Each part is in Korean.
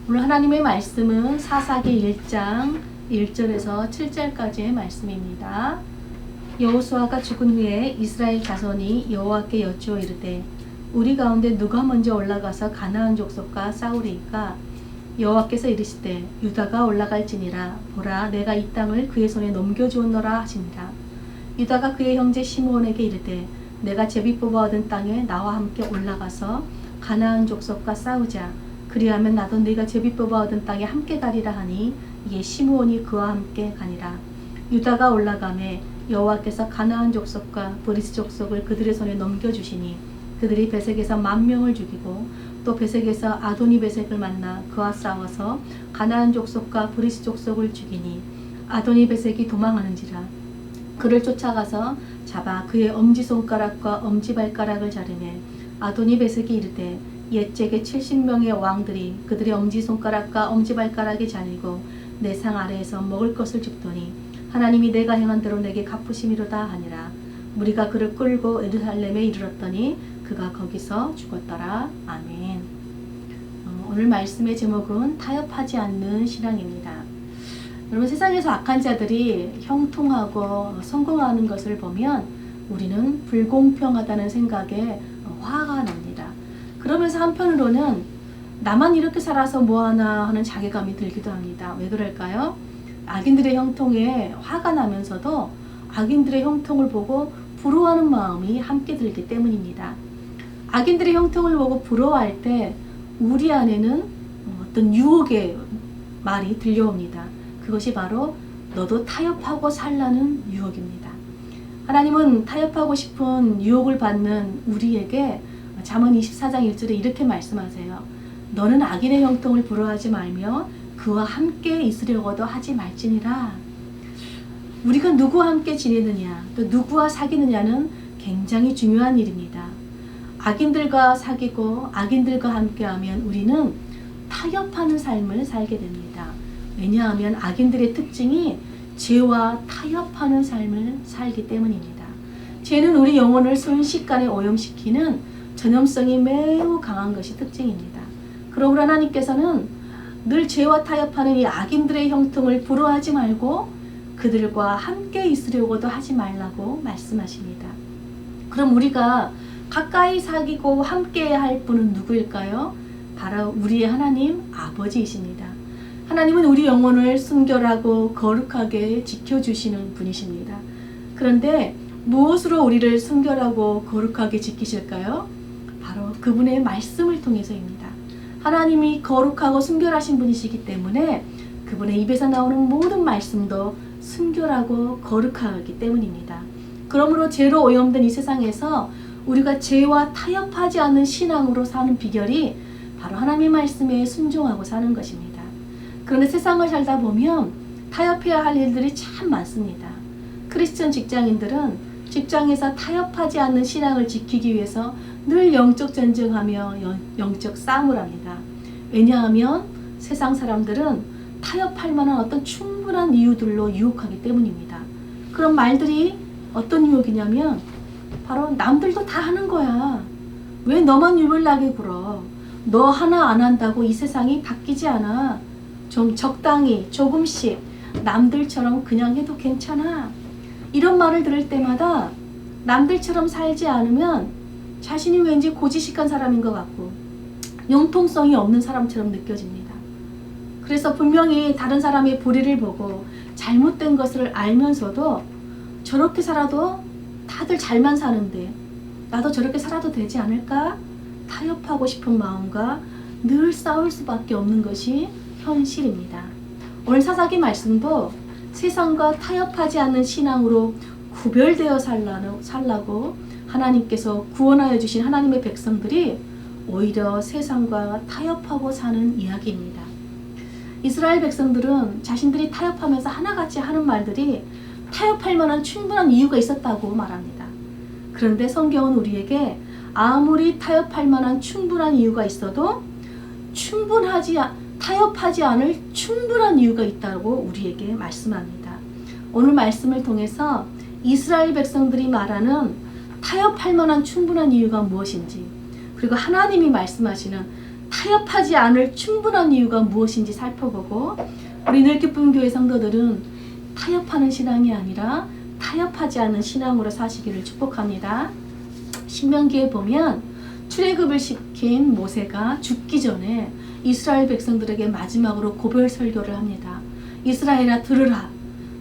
오늘 하나님의 말씀은 사사기 1장 1절에서 7절까지의 말씀입니다. 여호수아가 죽은 후에 이스라엘 자손이 여호와께 여쭈어 이르되 우리 가운데 누가 먼저 올라가서 가나안 족속과 싸우리이까? 여호와께서 이르시되 유다가 올라갈지니라. 보라, 내가 이 땅을 그의 손에 넘겨주었노라 하시니라. 유다가 그의 형제 시므온에게 이르되 내가 제비 뽑아 얻은 땅에 나와 함께 올라가서 가나안 족속과 싸우자. 그리하면 나도 네가 제비 뽑아 얻은 땅에 함께 가리라 하니 이에 시므온이 그와 함께 가니라. 유다가 올라가매 여호와께서 가나안 족속과 브리스 족속을 그들의 손에 넘겨주시니 그들이 베색에서 10,000명을 죽이고 또 베색에서 아도니 베색을 만나 그와 싸워서 가나안 족속과 브리스 족속을 죽이니 아도니 베색이 도망하는지라. 그를 쫓아가서 잡아 그의 엄지손가락과 엄지발가락을 자르매 아도니 베색이 이르되 옛적에 70명의 왕들이 그들의 엄지손가락과 엄지발가락이 잘리고 내 상 아래에서 먹을 것을 줍더니 하나님이 내가 행한 대로 내게 갚으심이로다 하니라. 무리가 그를 끌고 예루살렘에 이르렀더니 그가 거기서 죽었더라. 아멘. 오늘 말씀의 제목은 타협하지 않는 신앙입니다. 여러분, 세상에서 악한 자들이 형통하고 성공하는 것을 보면 우리는 불공평하다는 생각에 화가 납니다. 그러면서 한편으로는 나만 이렇게 살아서 뭐하나 하는 자괴감이 들기도 합니다. 왜 그럴까요? 악인들의 형통에 화가 나면서도 악인들의 형통을 보고 부러워하는 마음이 함께 들기 때문입니다. 악인들의 형통을 보고 부러워할 때 우리 안에는 어떤 유혹의 말이 들려옵니다. 그것이 바로 너도 타협하고 살라는 유혹입니다. 하나님은 타협하고 싶은 유혹을 받는 우리에게 잠언 24장 1절에 이렇게 말씀하세요. 너는 악인의 형통을 부러워하지 말며 그와 함께 있으려고도 하지 말지니라. 우리가 누구와 함께 지내느냐, 또 누구와 사귀느냐는 굉장히 중요한 일입니다. 악인들과 사귀고 악인들과 함께하면 우리는 타협하는 삶을 살게 됩니다. 왜냐하면 악인들의 특징이 죄와 타협하는 삶을 살기 때문입니다. 죄는 우리 영혼을 순식간에 오염시키는 전염성이 매우 강한 것이 특징입니다. 그러므로 하나님께서는 늘 죄와 타협하는 이 악인들의 형통을 부러워하지 말고 그들과 함께 있으려고도 하지 말라고 말씀하십니다. 그럼 우리가 가까이 사귀고 함께 할 분은 누구일까요? 바로 우리의 하나님 아버지이십니다. 하나님은 우리 영혼을 순결하고 거룩하게 지켜주시는 분이십니다. 그런데 무엇으로 우리를 순결하고 거룩하게 지키실까요? 바로 그분의 말씀을 통해서입니다. 하나님이 거룩하고 순결하신 분이시기 때문에 그분의 입에서 나오는 모든 말씀도 순결하고 거룩하기 때문입니다. 그러므로 죄로 오염된 이 세상에서 우리가 죄와 타협하지 않는 신앙으로 사는 비결이 바로 하나님의 말씀에 순종하고 사는 것입니다. 그런데 세상을 살다 보면 타협해야 할 일들이 참 많습니다. 크리스천 직장인들은 직장에서 타협하지 않는 신앙을 지키기 위해서 늘 영적 전쟁하며 영적 싸움을 합니다. 왜냐하면 세상 사람들은 타협할 만한 어떤 충분한 이유들로 유혹하기 때문입니다. 그런 말들이 어떤 유혹이냐면 바로 남들도 다 하는 거야. 왜 너만 유별나게 굴어? 너 하나 안 한다고 이 세상이 바뀌지 않아. 좀 적당히 조금씩 남들처럼 그냥 해도 괜찮아. 이런 말을 들을 때마다 남들처럼 살지 않으면 자신이 왠지 고지식한 사람인 것 같고 융통성이 없는 사람처럼 느껴집니다. 그래서 분명히 다른 사람의 불의를 보고 잘못된 것을 알면서도 저렇게 살아도 다들 잘만 사는데 나도 저렇게 살아도 되지 않을까? 타협하고 싶은 마음과 늘 싸울 수밖에 없는 것이 현실입니다. 오늘 사사기 말씀도 세상과 타협하지 않는 신앙으로 구별되어 살라고 하나님께서 구원하여 주신 하나님의 백성들이 오히려 세상과 타협하고 사는 이야기입니다. 이스라엘 백성들은 자신들이 타협하면서 하나같이 하는 말들이 타협할 만한 충분한 이유가 있었다고 말합니다. 그런데 성경은 우리에게 아무리 타협할 만한 충분한 이유가 있어도 타협하지 않을 충분한 이유가 있다고 우리에게 말씀합니다. 오늘 말씀을 통해서 이스라엘 백성들이 말하는 타협할 만한 충분한 이유가 무엇인지, 그리고 하나님이 말씀하시는 타협하지 않을 충분한 이유가 무엇인지 살펴보고, 우리 늘기쁨 교회 성도들은 타협하는 신앙이 아니라 타협하지 않는 신앙으로 사시기를 축복합니다. 신명기에 보면 출애굽을 시킨 모세가 죽기 전에 이스라엘 백성들에게 마지막으로 고별 설교를 합니다. 이스라엘아 들으라.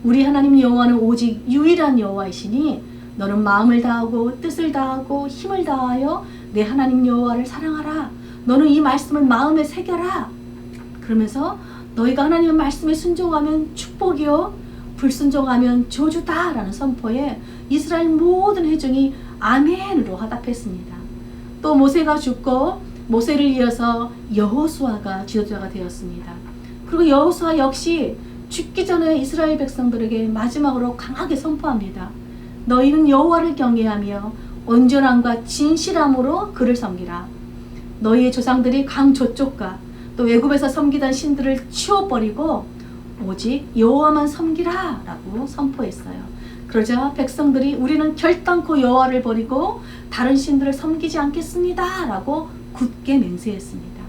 우리 하나님 여호와는 오직 유일한 여호와이시니 너는 마음을 다하고 뜻을 다하고 힘을 다하여 내 하나님 여호와를 사랑하라. 너는 이 말씀을 마음에 새겨라. 그러면서 너희가 하나님의 말씀에 순종하면 축복이요 불순종하면 저주다 라는 선포에 이스라엘 모든 회중이 아멘으로 화답했습니다. 또 모세가 죽고 모세를 이어서 여호수아가 지도자가 되었습니다. 그리고 여호수아 역시 죽기 전에 이스라엘 백성들에게 마지막으로 강하게 선포합니다. 너희는 여호와를 경외하며 온전함과 진실함으로 그를 섬기라. 너희의 조상들이 강 저쪽과 또 외국에서 섬기던 신들을 치워버리고 오직 여호와만 섬기라 라고 선포했어요. 그러자 백성들이 우리는 결단코 여호와를 버리고 다른 신들을 섬기지 않겠습니다 라고 굳게 맹세했습니다.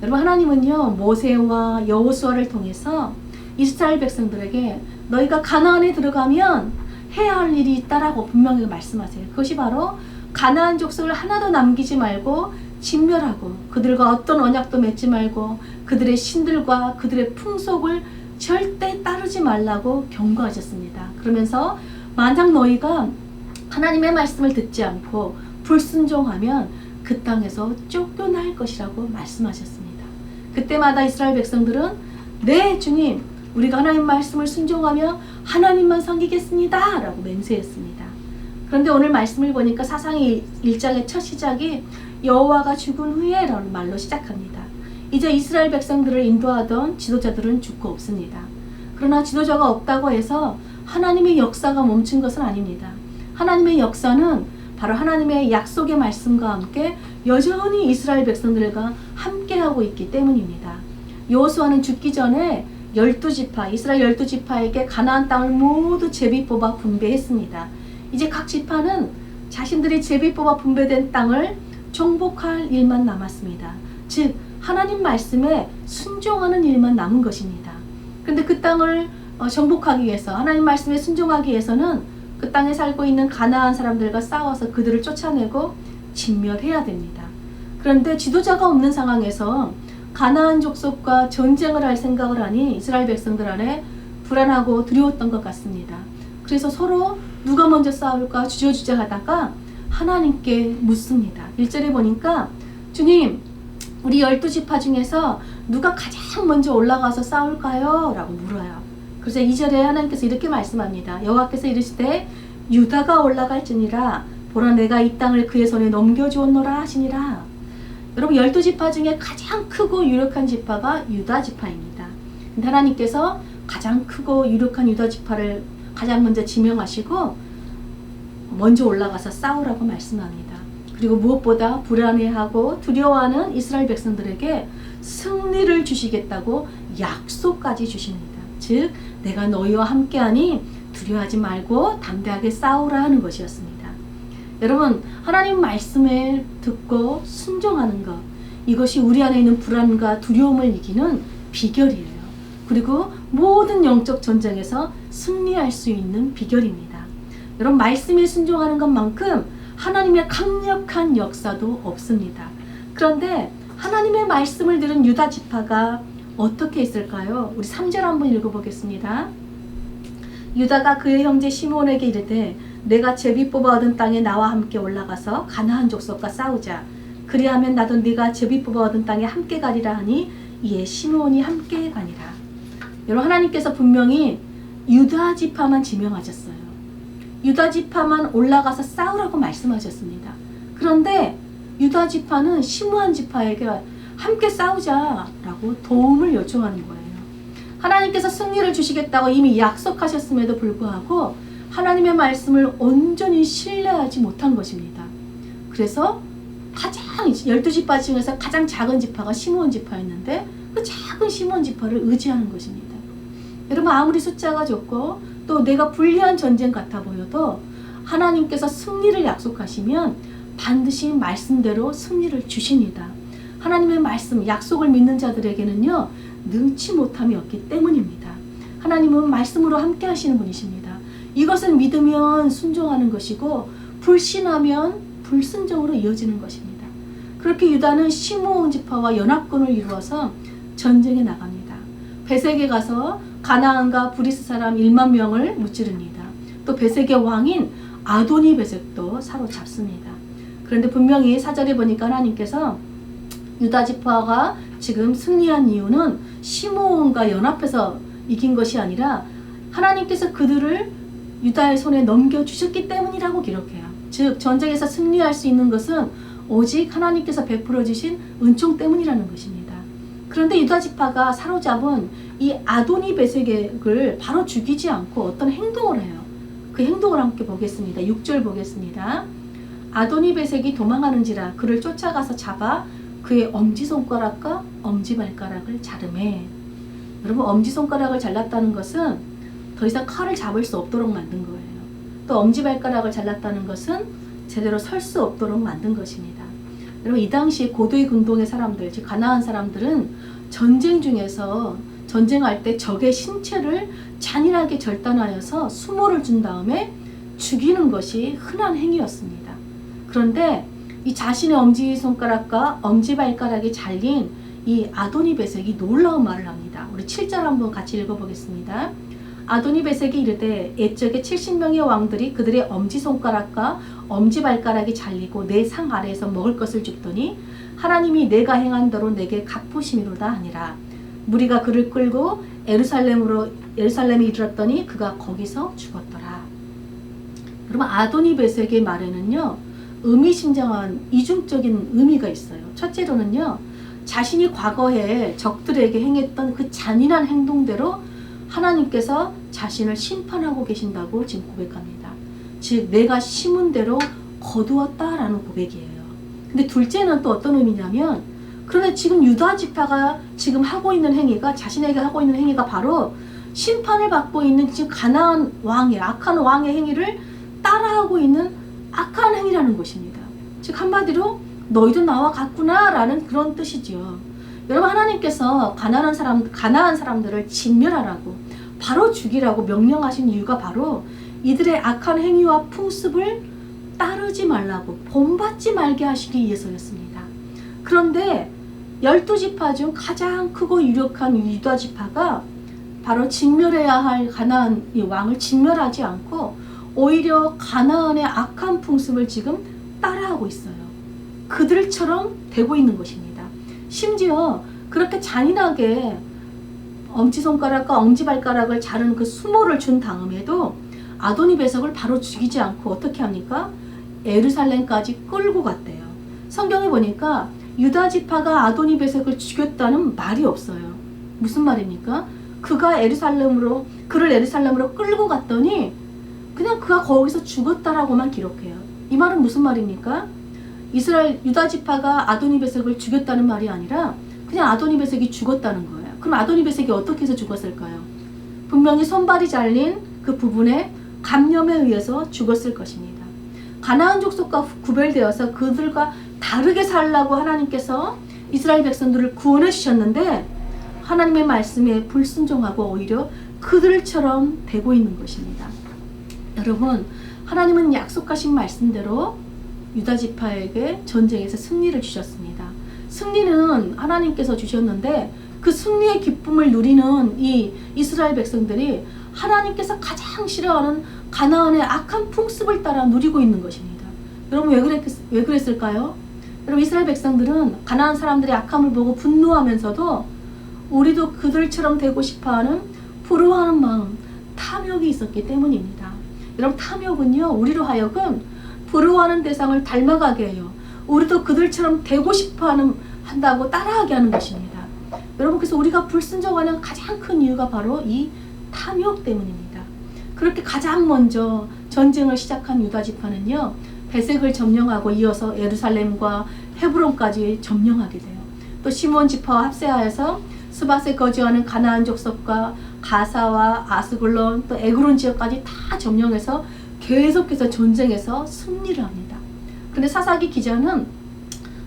여러분, 하나님은요 모세와 여호수아를 통해서 이스라엘 백성들에게 너희가 가나안에 들어가면 해야 할 일이 있다라고 분명히 말씀하세요. 그것이 바로 가나안 족속을 하나도 남기지 말고 진멸하고 그들과 어떤 언약도 맺지 말고 그들의 신들과 그들의 풍속을 절대 따르지 말라고 경고하셨습니다. 그러면서 만약 너희가 하나님의 말씀을 듣지 않고 불순종하면 그 땅에서 쫓겨날 것이라고 말씀하셨습니다. 그때마다 이스라엘 백성들은 네 주님, 우리가 하나님 말씀을 순종하며 하나님만 섬기겠습니다 라고 맹세했습니다. 그런데 오늘 말씀을 보니까 사사기 1장의 첫 시작이 여호와가 죽은 후에 라는 말로 시작합니다. 이제 이스라엘 백성들을 인도하던 지도자들은 죽고 없습니다. 그러나 지도자가 없다고 해서 하나님의 역사가 멈춘 것은 아닙니다. 하나님의 역사는 바로 하나님의 약속의 말씀과 함께 여전히 이스라엘 백성들과 함께하고 있기 때문입니다. 여호수아는 죽기 전에 12지파, 이스라엘 12지파에게 가나안 땅을 모두 제비 뽑아 분배했습니다. 이제 각 지파는 자신들이 제비 뽑아 분배된 땅을 정복할 일만 남았습니다. 즉 하나님 말씀에 순종하는 일만 남은 것입니다. 그런데 그 땅을 정복하기 위해서, 하나님 말씀에 순종하기 위해서는 그 땅에 살고 있는 가나안 사람들과 싸워서 그들을 쫓아내고 진멸해야 됩니다. 그런데 지도자가 없는 상황에서 가나안 족속과 전쟁을 할 생각을 하니 이스라엘 백성들 안에 불안하고 두려웠던 것 같습니다. 그래서 서로 누가 먼저 싸울까 주저주저 하다가 하나님께 묻습니다. 1절에 보니까 주님, 우리 12지파 중에서 누가 가장 먼저 올라가서 싸울까요? 라고 물어요. 그래서 2절에 하나님께서 이렇게 말씀합니다. 여호와께서 이르시되 유다가 올라갈지니라 보라 내가 이 땅을 그의 손에 넘겨주었노라 하시니라. 여러분, 12지파 중에 가장 크고 유력한 지파가 유다 지파입니다. 근데 하나님께서 가장 크고 유력한 유다 지파를 가장 먼저 지명하시고 먼저 올라가서 싸우라고 말씀합니다. 그리고 무엇보다 불안해하고 두려워하는 이스라엘 백성들에게 승리를 주시겠다고 약속까지 주십니다. 즉 내가 너희와 함께하니 두려워하지 말고 담대하게 싸우라 하는 것이었습니다. 여러분, 하나님 말씀을 듣고 순종하는 것, 이것이 우리 안에 있는 불안과 두려움을 이기는 비결이에요. 그리고 모든 영적 전쟁에서 승리할 수 있는 비결입니다. 여러분, 말씀에 순종하는 것만큼 하나님의 강력한 역사도 없습니다. 그런데 하나님의 말씀을 들은 유다 지파가 어떻게 했을까요? 우리 3절 한번 읽어보겠습니다. 유다가 그의 형제 시므온에게 이르되 내가 제비 뽑아 얻은 땅에 나와 함께 올라가서 가나안 족속과 싸우자. 그리하면 나도 네가 제비 뽑아 얻은 땅에 함께 가리라 하니 이에 시므온이 함께 가니라. 여러분, 하나님께서 분명히 유다 지파만 지명하셨어요. 유다 지파만 올라가서 싸우라고 말씀하셨습니다. 그런데 유다 지파는 시므온 지파에게 함께 싸우자라고 도움을 요청하는 거예요. 하나님께서 승리를 주시겠다고 이미 약속하셨음에도 불구하고 하나님의 말씀을 온전히 신뢰하지 못한 것입니다. 그래서 가장 12지파 중에서 가장 작은 지파가 시므온 지파였는데 그 작은 시므온 지파를 의지하는 것입니다. 여러분, 아무리 숫자가 적고 또 내가 불리한 전쟁 같아 보여도 하나님께서 승리를 약속하시면 반드시 말씀대로 승리를 주십니다. 하나님의 말씀, 약속을 믿는 자들에게는요, 능치 못함이 없기 때문입니다. 하나님은 말씀으로 함께 하시는 분이십니다. 이것을 믿으면 순종하는 것이고 불신하면 불순종으로 이어지는 것입니다. 그렇게 유다는 시므온 지파와 연합군을 이루어서 전쟁에 나갑니다. 베색에 가서 가나안과 브리스 사람 1만 명을 무찌릅니다. 또 베색의 왕인 아도니 베색도 사로잡습니다. 그런데 분명히 4절에 보니까 하나님께서 유다 지파가 지금 승리한 이유는 시므온과 연합해서 이긴 것이 아니라 하나님께서 그들을 유다의 손에 넘겨주셨기 때문이라고 기록해요. 즉 전쟁에서 승리할 수 있는 것은 오직 하나님께서 베풀어 주신 은총 때문이라는 것입니다. 그런데 유다 지파가 사로잡은 이 아도니 베색을 바로 죽이지 않고 어떤 행동을 해요. 그 행동을 함께 보겠습니다. 6절 보겠습니다. 아도니 베색이 도망하는지라 그를 쫓아가서 잡아 그의 엄지손가락과 엄지발가락을 자르매. 여러분, 엄지손가락을 잘랐다는 것은 더 이상 칼을 잡을 수 없도록 만든 거예요. 또 엄지발가락을 잘랐다는 것은 제대로 설 수 없도록 만든 것입니다. 여러분, 이 당시 고도의 군동의 사람들, 즉 가나안 사람들은 전쟁 중에서 전쟁할 때 적의 신체를 잔인하게 절단하여서 수모를 준 다음에 죽이는 것이 흔한 행위였습니다. 그런데 이 자신의 엄지손가락과 엄지발가락이 잘린 이 아도니 베색이 놀라운 말을 합니다. 우리 7절 한번 같이 읽어보겠습니다. 아도니 베색이 이르되 옛적에 70명의 왕들이 그들의 엄지손가락과 엄지발가락이 잘리고 내 상 아래에서 먹을 것을 줍더니 하나님이 내가 행한 대로 내게 갚으심이로다 하니라. 무리가 그를 끌고 예루살렘에 이르렀더니 그가 거기서 죽었더라. 여러분, 아도니 베색의 말에는요, 의미심장한 이중적인 의미가 있어요. 첫째로는요, 자신이 과거에 적들에게 행했던 그 잔인한 행동대로 하나님께서 자신을 심판하고 계신다고 지금 고백합니다. 즉 내가 심은 대로 거두었다라는 고백이에요. 근데 둘째는 또 어떤 의미냐면, 그런데 지금 유다 지파가 지금 하고 있는 행위가, 자신에게 하고 있는 행위가 바로 심판을 받고 있는 지금 가나안 왕의, 악한 왕의 행위를 따라하고 있는 악한 행위라는 것입니다. 즉 한마디로 너희도 나와 같구나 라는 그런 뜻이죠. 여러분, 하나님께서 가나안 사람들을 진멸하라고, 바로 죽이라고 명령하신 이유가 바로 이들의 악한 행위와 풍습을 따르지 말라고, 본받지 말게 하시기 위해서였습니다. 그런데 12지파 중 가장 크고 유력한 유다 지파가 바로 진멸해야 할 가나안 이 왕을 진멸하지 않고 오히려 가나안의 악한 풍습을 지금 따라하고 있어요. 그들처럼 되고 있는 것입니다. 심지어 그렇게 잔인하게 엄지손가락과 엄지발가락을 자르는 그 수모를 준 다음에도 아도니 베색을 바로 죽이지 않고 어떻게 합니까? 예루살렘까지 끌고 갔대요. 성경에 보니까 유다 지파가 아도니 베색을 죽였다는 말이 없어요. 무슨 말입니까? 그를 예루살렘으로 끌고 갔더니 그냥 그가 거기서 죽었다라고만 기록해요. 이 말은 무슨 말입니까? 유다 지파가 아도니 베색을 죽였다는 말이 아니라 그냥 아도니 베색이 죽었다는 거예요. 그럼 아도니 베색이 어떻게 해서 죽었을까요? 분명히 손발이 잘린 그 부분에 감염에 의해서 죽었을 것입니다. 가나안 족속과 구별되어서 그들과 다르게 살라고 하나님께서 이스라엘 백성들을 구원해 주셨는데 하나님의 말씀에 불순종하고 오히려 그들처럼 되고 있는 것입니다. 여러분, 하나님은 약속하신 말씀대로 유다 지파에게 전쟁에서 승리를 주셨습니다. 승리는 하나님께서 주셨는데 그 승리의 기쁨을 누리는 이 이스라엘 백성들이 하나님께서 가장 싫어하는 가나안의 악한 풍습을 따라 누리고 있는 것입니다. 여러분, 왜 그랬을까요? 여러분, 이스라엘 백성들은 가나안 사람들의 악함을 보고 분노하면서도 우리도 그들처럼 되고 싶어하는 부러워하는 마음, 탐욕이 있었기 때문입니다. 여러분, 탐욕은요, 우리로 하여금 부러워하는 대상을 닮아가게 해요. 우리도 그들처럼 되고 한다고 따라하게 하는 것입니다. 여러분, 그래서 우리가 불순종하는 가장 큰 이유가 바로 이 탐욕 때문입니다. 그렇게 가장 먼저 전쟁을 시작한 유다 지파는요, 베색을 점령하고 이어서 예루살렘과 헤브론까지 점령하게 돼요. 또 시몬 지파와 합세하여서 스밧에 거주하는 가나안 족속과 가사와 아스글론 또 에그론 지역까지 다 점령해서 계속해서 전쟁에서 승리를 합니다. 근데 사사기 기자는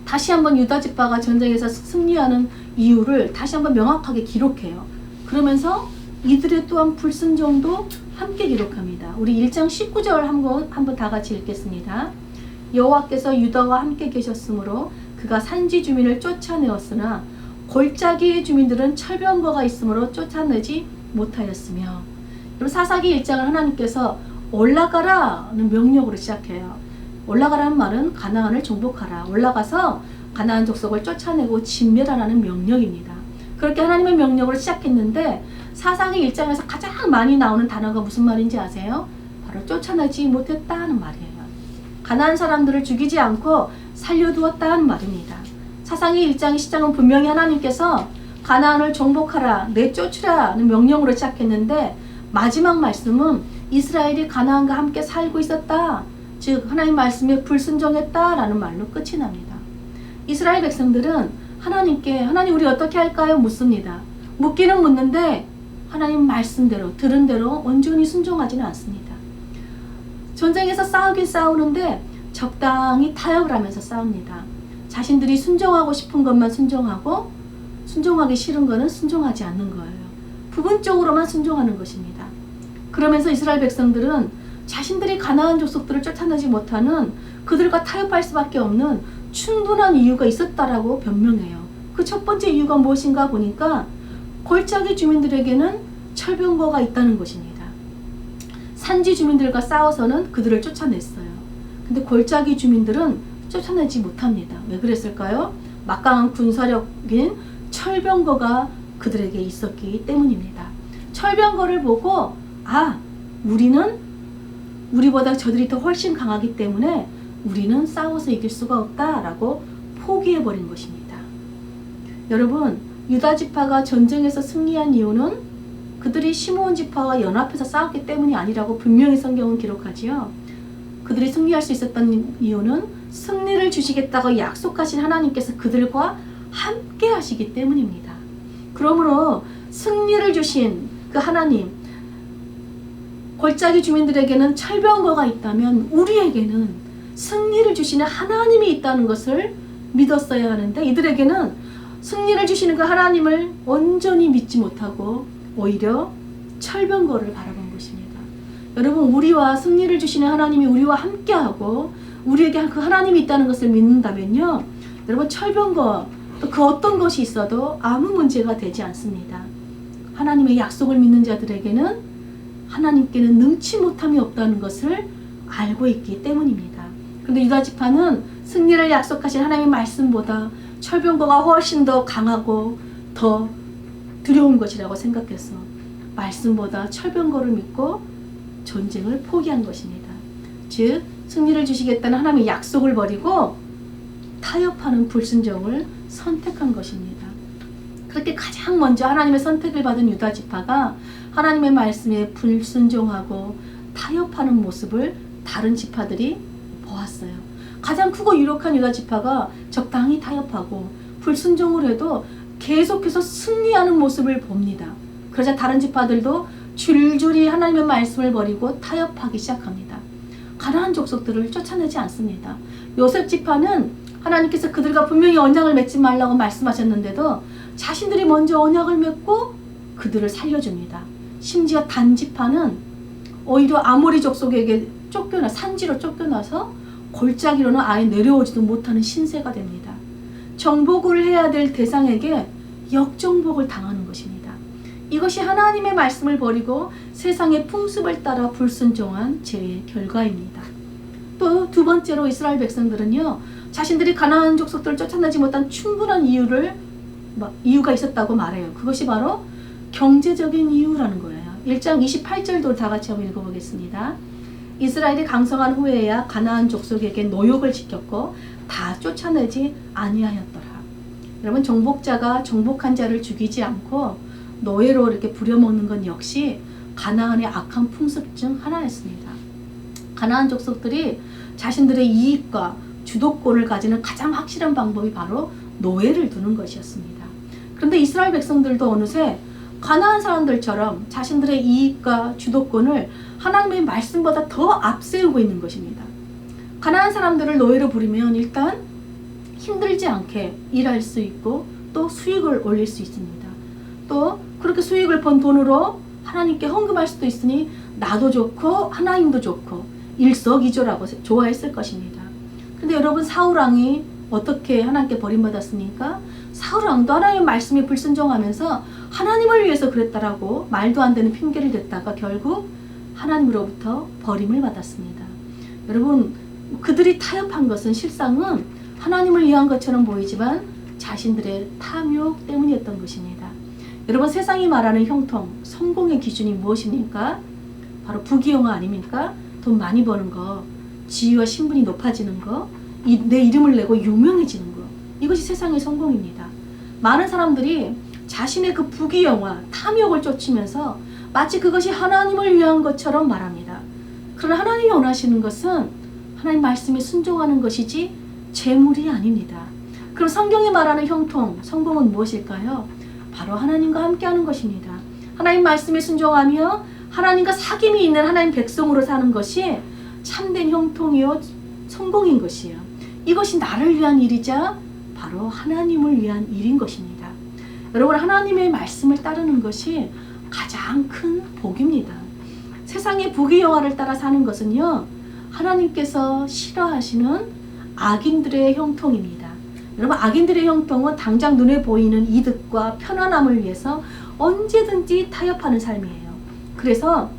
다시 한번 유다 지파가 전쟁에서 승리하는 이유를 다시 한번 명확하게 기록해요. 그러면서 이들의 또한 불순종도 함께 기록합니다. 우리 1장 19절 한번 다 같이 읽겠습니다. 여호와께서 유다와 함께 계셨으므로 그가 산지 주민을 쫓아내었으나 골짜기의 주민들은 철병거가 있으므로 쫓아내지 못하였으며. 그럼 사사기 1장을 하나님께서 올라가라는 명령으로 시작해요. 올라가라는 말은 가나안을 정복하라. 올라가서 가나안 족속을 쫓아내고 진멸하라는 명령입니다. 그렇게 하나님의 명령으로 시작했는데 사사기 1장에서 가장 많이 나오는 단어가 무슨 말인지 아세요? 바로 쫓아내지 못했다는 말이에요. 가나안 사람들을 죽이지 않고 살려두었다는 말입니다. 사사기 1장의 시작은 분명히 하나님께서 가나안을 정복하라, 내쫓으라는 명령으로 시작했는데 마지막 말씀은 이스라엘이 가나안과 함께 살고 있었다. 즉 하나님 말씀에 불순종했다라는 말로 끝이 납니다. 이스라엘 백성들은 하나님께 하나님 우리 어떻게 할까요? 묻습니다. 묻기는 묻는데 하나님 말씀대로 들은 대로 온전히 순종하지는 않습니다. 전쟁에서 싸우긴 싸우는데 적당히 타협을 하면서 싸웁니다. 자신들이 순종하고 싶은 것만 순종하고 순종하기 싫은 것은 순종하지 않는 거예요. 부분적으로만 순종하는 것입니다. 그러면서 이스라엘 백성들은 자신들이 가나안 족속들을 쫓아내지 못하는 그들과 타협할 수밖에 없는 충분한 이유가 있었다라고 변명해요. 그 첫 번째 이유가 무엇인가 보니까 골짜기 주민들에게는 철병거가 있다는 것입니다. 산지 주민들과 싸워서는 그들을 쫓아냈어요. 근데 골짜기 주민들은 쫓아내지 못합니다. 왜 그랬을까요? 막강한 군사력인 철병거가 그들에게 있었기 때문입니다. 철병거를 보고 우리보다 저들이 더 훨씬 강하기 때문에 우리는 싸워서 이길 수가 없다라고 포기해버린 것입니다. 여러분, 유다 지파가 전쟁에서 승리한 이유는 그들이 시므온 지파와 연합해서 싸웠기 때문이 아니라고 분명히 성경은 기록하지요. 그들이 승리할 수 있었던 이유는 승리를 주시겠다고 약속하신 하나님께서 그들과 함께 하시기 때문입니다. 그러므로 승리를 주신 그 하나님, 골짜기 주민들에게는 철병거가 있다면 우리에게는 승리를 주시는 하나님이 있다는 것을 믿었어야 하는데 이들에게는 승리를 주시는 그 하나님을 온전히 믿지 못하고 오히려 철병거를 바라본 것입니다. 여러분, 우리와 승리를 주시는 하나님이 우리와 함께하고 우리에게 그 하나님이 있다는 것을 믿는다면요, 여러분 철병거 또 그 어떤 것이 있어도 아무 문제가 되지 않습니다. 하나님의 약속을 믿는 자들에게는 하나님께는 능치 못함이 없다는 것을 알고 있기 때문입니다. 그런데 유다 지파는 승리를 약속하신 하나님의 말씀보다 철병거가 훨씬 더 강하고 더 두려운 것이라고 생각해서 말씀보다 철병거를 믿고 전쟁을 포기한 것입니다. 즉 승리를 주시겠다는 하나님의 약속을 버리고 타협하는 불순종을 선택한 것입니다. 그렇게 가장 먼저 하나님의 선택을 받은 유다 지파가 하나님의 말씀에 불순종하고 타협하는 모습을 다른 지파들이 보았어요. 가장 크고 유력한 유다 지파가 적당히 타협하고 불순종을 해도 계속해서 승리하는 모습을 봅니다. 그러자 다른 지파들도 줄줄이 하나님의 말씀을 버리고 타협하기 시작합니다. 가나안 족속들을 쫓아내지 않습니다. 요셉 지파는 하나님께서 그들과 분명히 언약을 맺지 말라고 말씀하셨는데도 자신들이 먼저 언약을 맺고 그들을 살려줍니다. 심지어 단 지파는 오히려 아모리 족속에게 산지로 쫓겨나서 골짜기로는 아예 내려오지도 못하는 신세가 됩니다. 정복을 해야 될 대상에게 역정복을 당하는 것입니다. 이것이 하나님의 말씀을 버리고 세상의 풍습을 따라 불순종한 죄의 결과입니다. 또 두 번째로 이스라엘 백성들은요, 자신들이 가나안 족속들을 쫓아내지 못한 충분한 이유가 있었다고 말해요. 그것이 바로 경제적인 이유라는 거예요. 1장 28절도 다 같이 한번 읽어보겠습니다. 이스라엘이 강성한 후에야 가나안 족속에게 노역을 지켰고 다 쫓아내지 아니하였더라. 여러분, 정복자가 정복한 자를 죽이지 않고 노예로 이렇게 부려먹는 건 역시 가나안의 악한 풍습 중 하나였습니다. 가나안 족속들이 자신들의 이익과 주도권을 가지는 가장 확실한 방법이 바로 노예를 두는 것이었습니다. 그런데 이스라엘 백성들도 어느새 가나안 사람들처럼 자신들의 이익과 주도권을 하나님의 말씀보다 더 앞세우고 있는 것입니다. 가나안 사람들을 노예로 부리면 일단 힘들지 않게 일할 수 있고 또 수익을 올릴 수 있습니다. 또 그렇게 수익을 번 돈으로 하나님께 헌금할 수도 있으니 나도 좋고 하나님도 좋고 일석이조라고 좋아했을 것입니다. 근데 여러분, 사울왕이 어떻게 하나님께 버림받았습니까? 사울왕도 하나님의 말씀에 불순종하면서 하나님을 위해서 그랬다라고 말도 안 되는 핑계를 댔다가 결국 하나님으로부터 버림을 받았습니다. 여러분, 그들이 타협한 것은 실상은 하나님을 위한 것처럼 보이지만 자신들의 탐욕 때문이었던 것입니다. 여러분, 세상이 말하는 형통, 성공의 기준이 무엇입니까? 바로 부귀영화 아닙니까? 돈 많이 버는 거, 지위와 신분이 높아지는 거, 내 이름을 내고 유명해지는 거, 이것이 세상의 성공입니다. 많은 사람들이 자신의 그 부귀영화, 탐욕을 쫓으면서 마치 그것이 하나님을 위한 것처럼 말합니다. 그러나 하나님이 원하시는 것은 하나님 말씀에 순종하는 것이지 재물이 아닙니다. 그럼 성경이 말하는 형통, 성공은 무엇일까요? 바로 하나님과 함께하는 것입니다. 하나님 말씀에 순종하며 하나님과 사귐이 있는 하나님 백성으로 사는 것이 참된 형통이요 성공인 것이에요. 이것이 나를 위한 일이자 바로 하나님을 위한 일인 것입니다. 여러분, 하나님의 말씀을 따르는 것이 가장 큰 복입니다. 세상의 부귀영화를 따라 사는 것은요, 하나님께서 싫어하시는 악인들의 형통입니다. 여러분, 악인들의 형통은 당장 눈에 보이는 이득과 편안함을 위해서 언제든지 타협하는 삶이에요. 그래서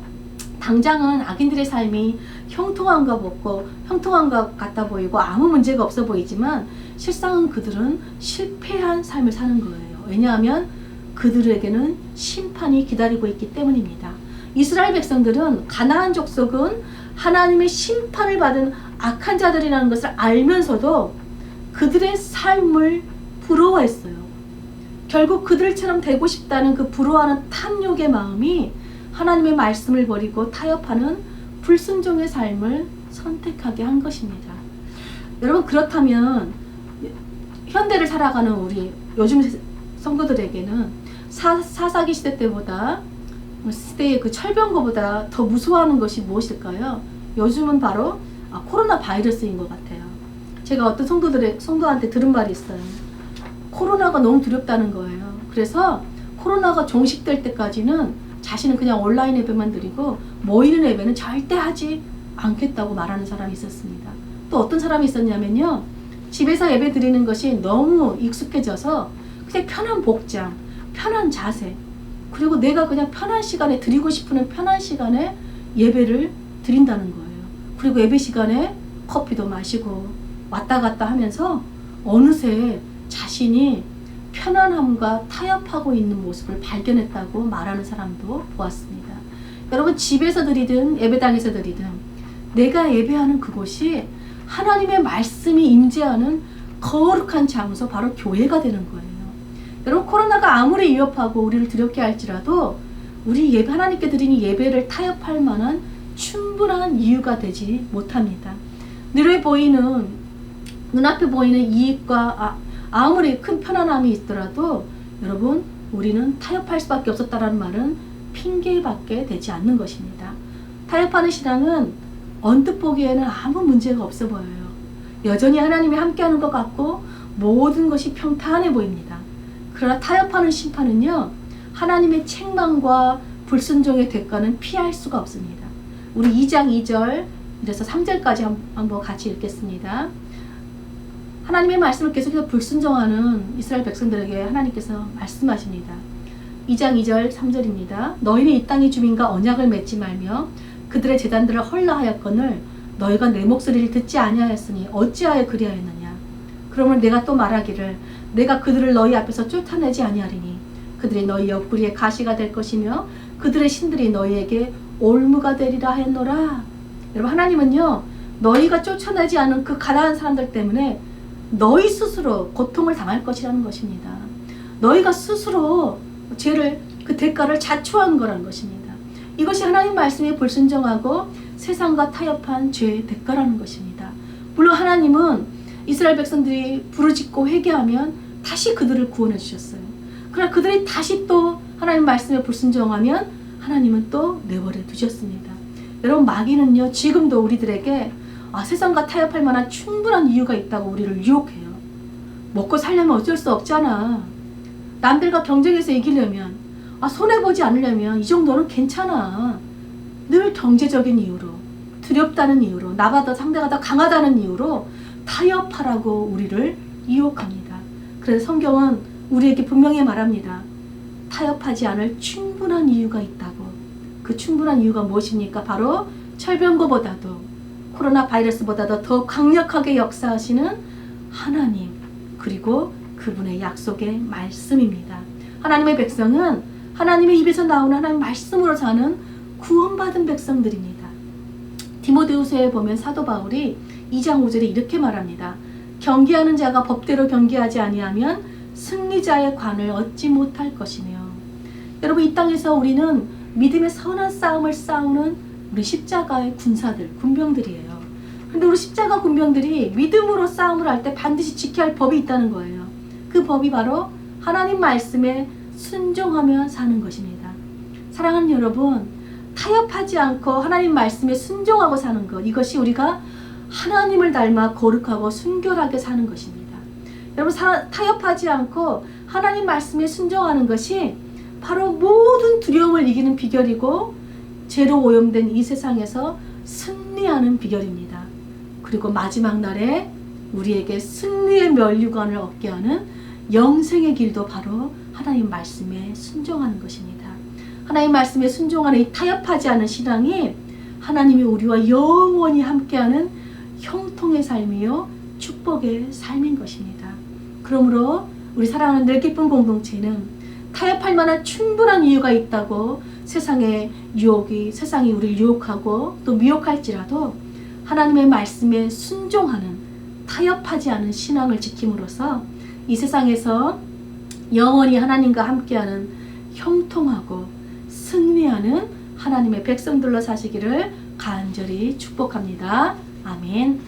당장은 악인들의 삶이 형통한 것 같아 보이고 아무 문제가 없어 보이지만 실상은 그들은 실패한 삶을 사는 거예요. 왜냐하면 그들에게는 심판이 기다리고 있기 때문입니다. 이스라엘 백성들은, 가나안 족속은 하나님의 심판을 받은 악한 자들이라는 것을 알면서도 그들의 삶을 부러워했어요. 결국 그들처럼 되고 싶다는 그 부러워하는 탐욕의 마음이 하나님의 말씀을 버리고 타협하는 불순종의 삶을 선택하게 한 것입니다. 여러분, 그렇다면 현대를 살아가는 우리 요즘 성도들에게는 사사기 시대 때보다, 시대의 그 철병거보다 더 무서워하는 것이 무엇일까요? 요즘은 바로 코로나 바이러스인 것 같아요. 제가 어떤 성도한테 들은 말이 있어요. 코로나가 너무 두렵다는 거예요. 그래서 코로나가 종식될 때까지는 자신은 그냥 온라인 예배만 드리고 모이는 예배는 절대 하지 않겠다고 말하는 사람이 있었습니다. 또 어떤 사람이 있었냐면요, 집에서 예배 드리는 것이 너무 익숙해져서 그냥 편한 복장, 편한 자세, 그리고 내가 그냥 편한 시간에 드리고 싶은 편한 시간에 예배를 드린다는 거예요. 그리고 예배 시간에 커피도 마시고 왔다 갔다 하면서 어느새 자신이 편안함과 타협하고 있는 모습을 발견했다고 말하는 사람도 보았습니다. 여러분, 집에서 드리든 예배당에서 드리든 내가 예배하는 그곳이 하나님의 말씀이 임재하는 거룩한 장소, 바로 교회가 되는 거예요. 여러분, 코로나가 아무리 위협하고 우리를 두렵게 할지라도 우리 하나님께 드리는 예배를 타협할 만한 충분한 이유가 되지 못합니다. 눈앞에 보이는 이익과 아무리 큰 편안함이 있더라도 여러분, 우리는 타협할 수밖에 없었다라는 말은 핑계밖에 되지 않는 것입니다. 타협하는 신앙은 언뜻 보기에는 아무 문제가 없어 보여요. 여전히 하나님이 함께하는 것 같고 모든 것이 평탄해 보입니다. 그러나 타협하는 심판은요, 하나님의 책망과 불순종의 대가는 피할 수가 없습니다. 우리 2장 2절 그래서 3절까지 한번 같이 읽겠습니다. 하나님의 말씀을 계속해서 불순종하는 이스라엘 백성들에게 하나님께서 말씀하십니다. 2장 2절 3절입니다. 너희는 이 땅의 주민과 언약을 맺지 말며 그들의 제단들을 헐라하였거늘 너희가 내 목소리를 듣지 아니하였으니 어찌하여 그리하였느냐. 그러면 내가 또 말하기를 내가 그들을 너희 앞에서 쫓아내지 아니하리니 그들이 너희 옆구리에 가시가 될 것이며 그들의 신들이 너희에게 올무가 되리라 하였노라. 여러분, 하나님은요, 너희가 쫓아내지 않은 그 가난한 사람들 때문에 너희 스스로 고통을 당할 것이라는 것입니다. 너희가 스스로 그 대가를 자초한 거란 것입니다. 이것이 하나님 말씀에 불순종하고 세상과 타협한 죄의 대가라는 것입니다. 물론 하나님은 이스라엘 백성들이 부르짖고 회개하면 다시 그들을 구원해 주셨어요. 그러나 그들이 다시 또 하나님 말씀에 불순종하면 하나님은 또 내버려 두셨습니다. 여러분, 마귀는요, 지금도 우리들에게 세상과 타협할 만한 충분한 이유가 있다고 우리를 유혹해요. 먹고 살려면 어쩔 수 없잖아. 남들과 경쟁해서 이기려면, 손해보지 않으려면 이 정도는 괜찮아. 늘 경제적인 이유로, 두렵다는 이유로, 나보다 상대가 더 강하다는 이유로 타협하라고 우리를 유혹합니다. 그래서 성경은 우리에게 분명히 말합니다. 타협하지 않을 충분한 이유가 있다고. 그 충분한 이유가 무엇입니까? 바로 철병거보다도, 코로나 바이러스보다도 더 강력하게 역사하시는 하나님, 그리고 그분의 약속의 말씀입니다. 하나님의 백성은 하나님의 입에서 나오는 하나님의 말씀으로 사는 구원받은 백성들입니다. 디모데후서에 보면 사도 바울이 2장 5절에 이렇게 말합니다. 경계하는 자가 법대로 경계하지 아니하면 승리자의 관을 얻지 못할 것이며. 여러분, 이 땅에서 우리는 믿음의 선한 싸움을 싸우는 우리 십자가의 군사들, 군병들이에요. 근데 우리 십자가 군병들이 믿음으로 싸움을 할 때 반드시 지켜야 할 법이 있다는 거예요. 그 법이 바로 하나님 말씀에 순종하며 사는 것입니다. 사랑하는 여러분, 타협하지 않고 하나님 말씀에 순종하고 사는 것, 이것이 우리가 하나님을 닮아 거룩하고 순결하게 사는 것입니다. 여러분, 타협하지 않고 하나님 말씀에 순종하는 것이 바로 모든 두려움을 이기는 비결이고 죄로 오염된 이 세상에서 승리하는 비결입니다. 그리고 마지막 날에 우리에게 승리의 면류관을 얻게 하는 영생의 길도 바로 하나님 말씀에 순종하는 것입니다. 하나님 말씀에 순종하는 이 타협하지 않은 신앙이 하나님이 우리와 영원히 함께하는 형통의 삶이요 축복의 삶인 것입니다. 그러므로 우리 사랑하는 늘 기쁜 공동체는 타협할 만한 충분한 이유가 있다고 세상이 우리를 유혹하고 또 미혹할지라도 하나님의 말씀에 순종하는, 타협하지 않은 신앙을 지킴으로써 이 세상에서 영원히 하나님과 함께하는 형통하고 승리하는 하나님의 백성들로 사시기를 간절히 축복합니다. 아멘.